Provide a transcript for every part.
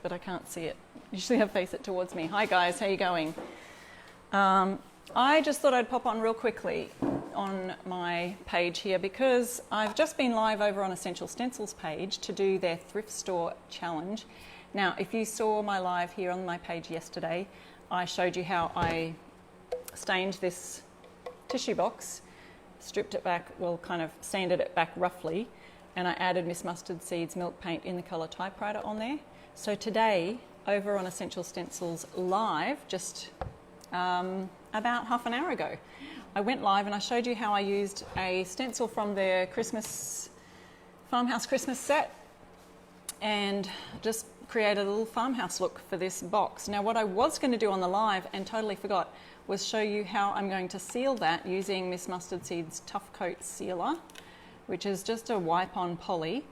but I can't see it. Usually I face it towards me. Hi guys, how you going? I just thought I'd pop on real quickly on my page here because I've just been live over on Essential Stencils page to do their Thrift Store challenge. Now, if you saw my live here on my page yesterday, I showed you how I stained this tissue box, stripped it back, well, kind of sanded it back roughly, and I added Miss Mustard Seeds milk paint in the colour Typewriter on there. So today, over on Essential Stencils live, just about half an hour ago, I went live and I showed you how I used a stencil from their farmhouse Christmas set and just created a little farmhouse look for this box. Now, what I was going to do on the live and totally forgot was show you how I'm going to seal that using Miss Mustard Seeds Tough Coat Sealer, which is just a wipe-on poly.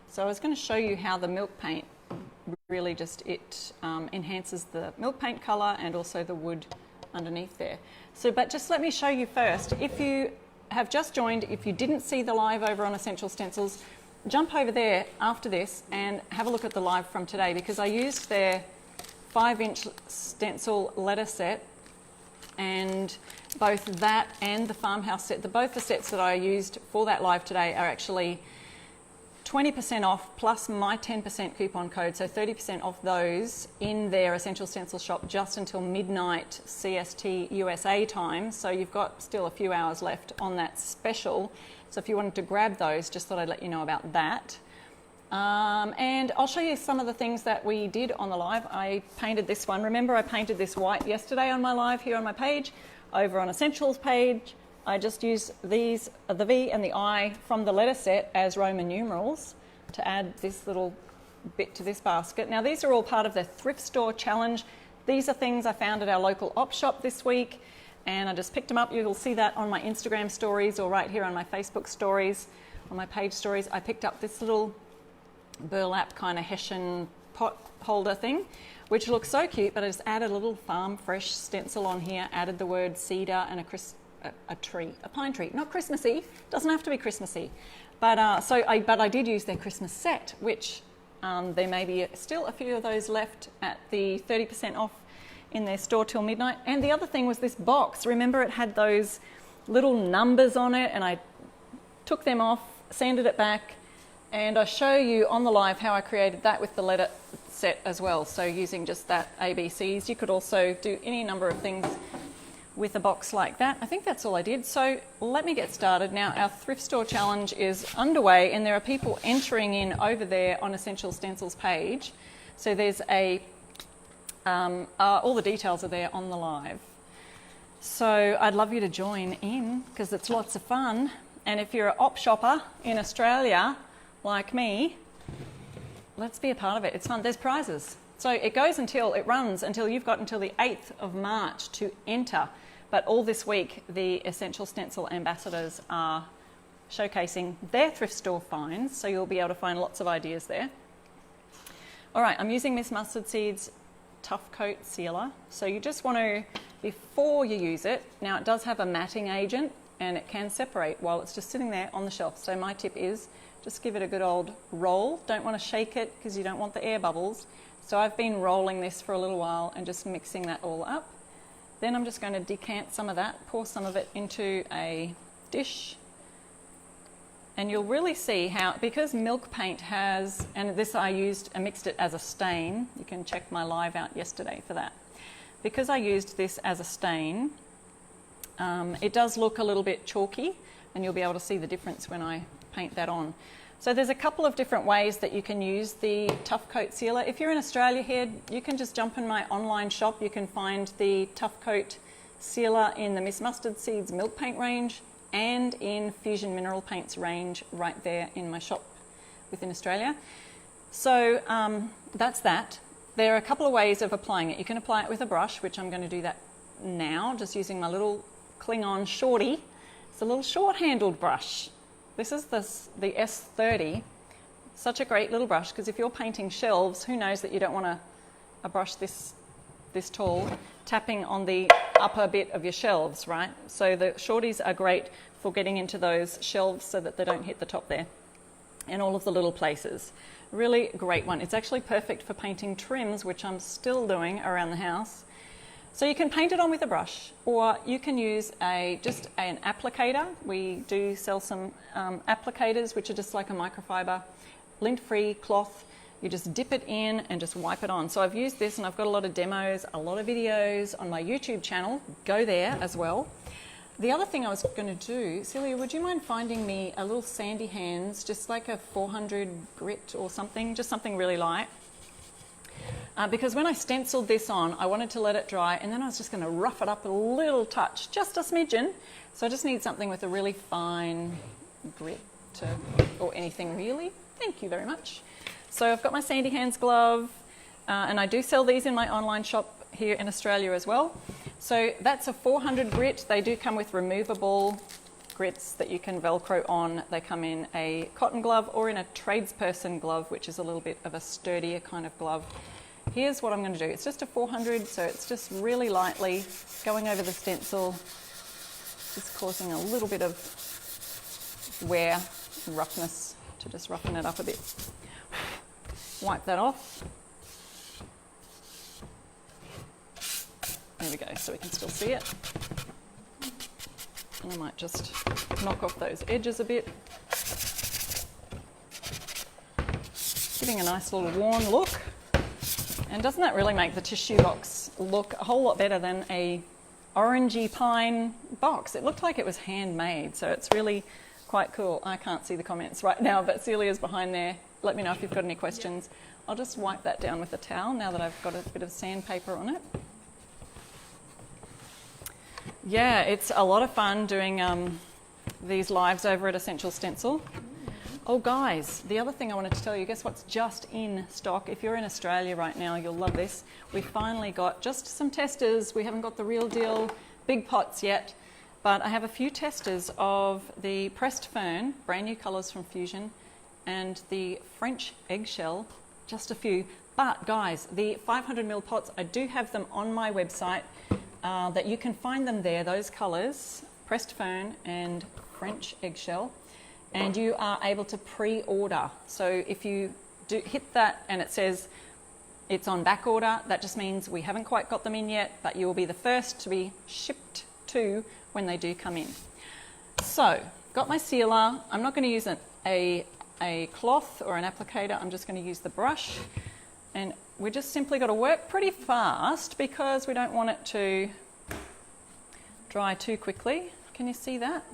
So I was going to show you how the milk paint really just enhances the milk paint colour and also the wood underneath there. So, but just let me show you first. If you have just joined, if you didn't see the live over on Essential Stencils, jump over there after this and have a look at the live from today, because I used their 5-inch stencil letter set, and both that and the farmhouse set, both the sets that I used for that live today are actually 20% off plus my 10% coupon code, so 30% off those in their Essential Stencil shop just until midnight CST USA time. So you've got still a few hours left on that special. So if you wanted to grab those, just thought I'd let you know about that. And I'll show you some of the things that we did on the live. I painted this one. Remember, I painted this white yesterday on my live here on my page. Over on Essentials page, I just used these, the V and the I from the letter set as Roman numerals to add this little bit to this basket. Now, these are all part of the Thrift Store challenge. These are things I found at our local op shop this week, and I just picked them up. You'll see that on my Instagram stories or right here on my Facebook stories, on my page stories. I picked up this little burlap kind of Hessian pot holder thing, which looks so cute, but I just added a little farm fresh stencil on here, added the word cedar and a pine tree, not Christmassy, doesn't have to be Christmassy, but I did use their Christmas set, which there may be still a few of those left at the 30% off in their store till midnight. And the other thing was this box. Remember, it had those little numbers on it, and I took them off, sanded it back, and I show you on the live how I created that with the letter set as well. So using just that ABCs, you could also do any number of things with a box like that. I think that's all I did. So let me get started. Now, our Thrift Store challenge is underway, and there are people entering in over there on Essential Stencils page. So there's all the details are there on the live. So I'd love you to join in because it's lots of fun. And if you're an op shopper in Australia like me, let's be a part of it. It's fun. There's prizes. So it runs until you've got until the 8th of March to enter. But all this week, the Essential Stencil ambassadors are showcasing their Thrift Store finds, so you'll be able to find lots of ideas there. All right, I'm using Miss Mustard Seeds Tough Coat Sealer. So you just want to, before you use it, now it does have a matting agent and it can separate while it's just sitting there on the shelf. So my tip is just give it a good old roll. Don't want to shake it because you don't want the air bubbles. So I've been rolling this for a little while and just mixing that all up. Then I'm just going to decant some of that, pour some of it into a dish. And you'll really see how, because milk paint has, and this I mixed it as a stain. You can check my live out yesterday for that. Because I used this as a stain, it does look a little bit chalky, and you'll be able to see the difference when I paint that on. So there's a couple of different ways that you can use the Tough Coat Sealer. If you're in Australia here, you can just jump in my online shop. You can find the Tough Coat Sealer in the Miss Mustard Seeds milk paint range and in Fusion Mineral Paints range right there in my shop within Australia. So that's that. There are a couple of ways of applying it. You can apply it with a brush, which I'm going to do that now, just using my little Klingon Shorty. It's a little short-handled brush. This is the S30, such a great little brush, because if you're painting shelves, who knows that you don't want a brush this tall tapping on the upper bit of your shelves, right? So the shorties are great for getting into those shelves so that they don't hit the top there. in all of the little places. Really great one. It's actually perfect for painting trims, which I'm still doing around the house. So you can paint it on with a brush, or you can use just an applicator. We do sell some applicators, which are just like a microfiber, lint-free cloth. You just dip it in and just wipe it on. So I've used this, and I've got a lot of demos, a lot of videos on my YouTube channel. Go there as well. The other thing I was going to do, Celia, would you mind finding me a little sandy hands, just like a 400 grit or something, just something really light? Because when I stenciled this on, I wanted to let it dry, and then I was just going to rough it up a little touch, just a smidgen. So I just need something with a really fine grit or anything really. Thank you very much. So I've got my sandy hands glove, and I do sell these in my online shop here in Australia as well. So that's a 400 grit. They do come with removable grits that you can Velcro on. They come in a cotton glove or in a tradesperson glove, which is a little bit of a sturdier kind of glove. Here's what I'm going to do. It's just a 400, so it's just really lightly going over the stencil, just causing a little bit of wear and roughness to just roughen it up a bit. Wipe that off. There we go, so we can still see it. And I might just knock off those edges a bit. Giving a nice little worn look. And doesn't that really make the tissue box look a whole lot better than a orangey pine box? It looked like it was handmade, so it's really quite cool. I can't see the comments right now, but Celia's behind there. Let me know if you've got any questions. I'll just wipe that down with a towel now that I've got a bit of sandpaper on it. Yeah, it's a lot of fun doing these lives over at Essential Stencil. Oh guys, the other thing I wanted to tell you, guess what's just in stock? If you're in Australia right now, you'll love this. We finally got just some testers. We haven't got the real deal big pots yet, but I have a few testers of the pressed fern, brand new colours from Fusion, and the French eggshell, just a few. But guys, the 500ml pots, I do have them on my website, that you can find them there, those colours, pressed fern and French eggshell. And you are able to pre-order. So if you do hit that and it says it's on back order, that just means we haven't quite got them in yet, but you will be the first to be shipped to when they do come in. So, got my sealer. I'm not going to use a cloth or an applicator. I'm just going to use the brush. And we just simply got to work pretty fast because we don't want it to dry too quickly. Can you see that?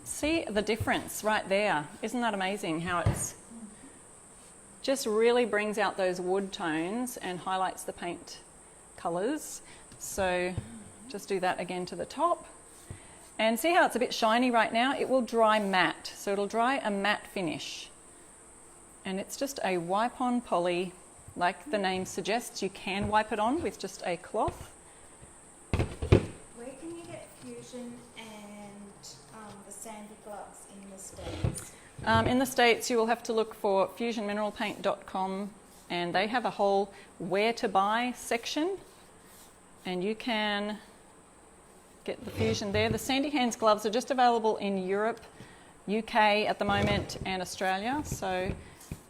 See the difference right there. Isn't that amazing how it's just really brings out those wood tones and highlights the paint colours. So just do that again to the top. And see how it's a bit shiny right now? It will dry matte. So it'll dry a matte finish. And it's just a wipe-on poly. Like the name suggests, you can wipe it on with just a cloth. Where can you get Fusion and the sandy gloves in the States? In the States, you will have to look for fusionmineralpaint.com, and they have a whole where to buy section, and you can get the Fusion there. The Sandy Hands gloves are just available in Europe, UK at the moment, and Australia. So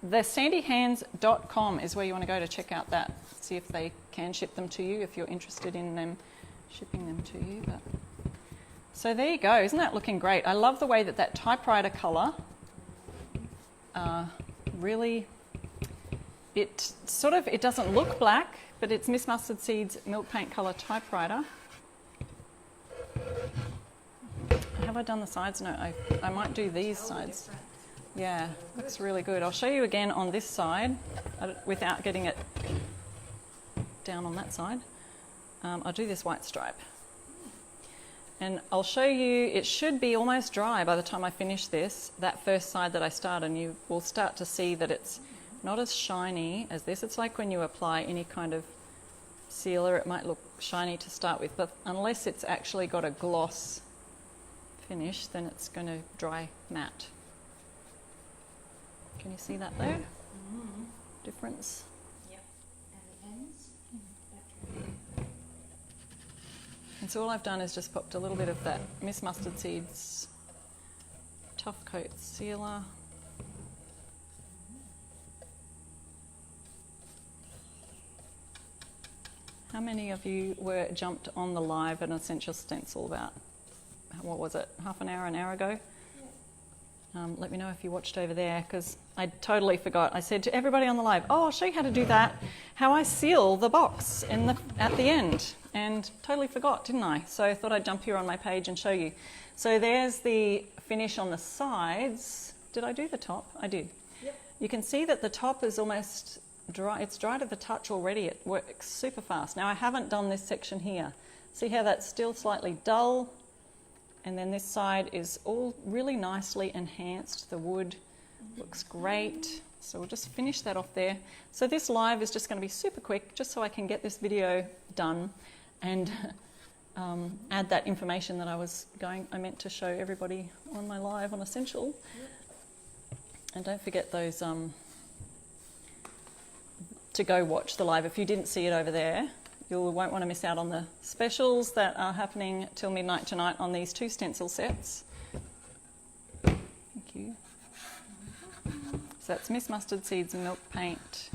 the sandyhands.com is where you want to go to check out that. See if they can ship them to you if you're interested in them shipping them to you. But so there you go. Isn't that looking great? I love the way that that typewriter colour really, it doesn't look black, but it's Miss Mustard Seed's milk paint colour typewriter. Have I done the sides? No, I might do these sides. Yeah, looks really good. I'll show you again on this side without getting it down on that side. I'll do this white stripe. And I'll show you, it should be almost dry by the time I finish this, that first side that I start, and you will start to see that it's not as shiny as this. It's like when you apply any kind of sealer, it might look shiny to start with, but unless it's actually got a gloss finish, then it's going to dry matte. Can you see that there? Mm-hmm. Difference? Yep. And the ends? And so all I've done is just popped a little bit of that Miss Mustard Seeds Tough Coat Sealer How many of you jumped on the live at Essential Stencil about, what was it, half an hour ago? Let me know if you watched over there, because I totally forgot. I said to everybody on the live, oh, I'll show you how to do that, how I seal the box at the end, and totally forgot, didn't I? So I thought I'd jump here on my page and show you. So there's the finish on the sides. Did I do the top? I did. Yep. You can see that the top is almost dry. It's dry to the touch already. It works super fast. Now I haven't done this section here. See how that's still slightly dull? And then this side is all really nicely enhanced. The wood looks great. So we'll just finish that off there. So this live is just going to be super quick, just so I can get this video done and add that information that I meant to show everybody on my live on Essential. Yep. And don't forget those to go watch the live. If you didn't see it over there, you won't want to miss out on the specials that are happening till midnight tonight on these 2 stencil sets. Thank you. So that's Miss Mustard Seeds and Milk Paint,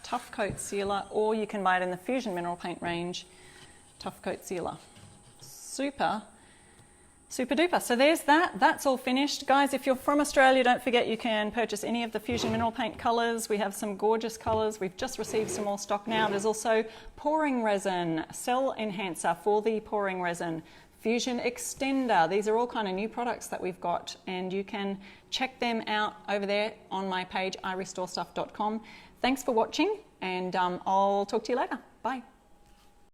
Tough Coat Sealer, or you can buy it in the Fusion Mineral Paint range, Tough Coat Sealer. Super duper. So there's that. That's all finished. Guys, if you're from Australia, don't forget you can purchase any of the Fusion Mineral Paint colours. We have some gorgeous colours. We've just received some more stock now. There's also pouring resin, cell enhancer for the pouring resin, Fusion Extender. These are all kind of new products that we've got, and you can check them out over there on my page, irestorestuff.com. Thanks for watching, and I'll talk to you later. Bye.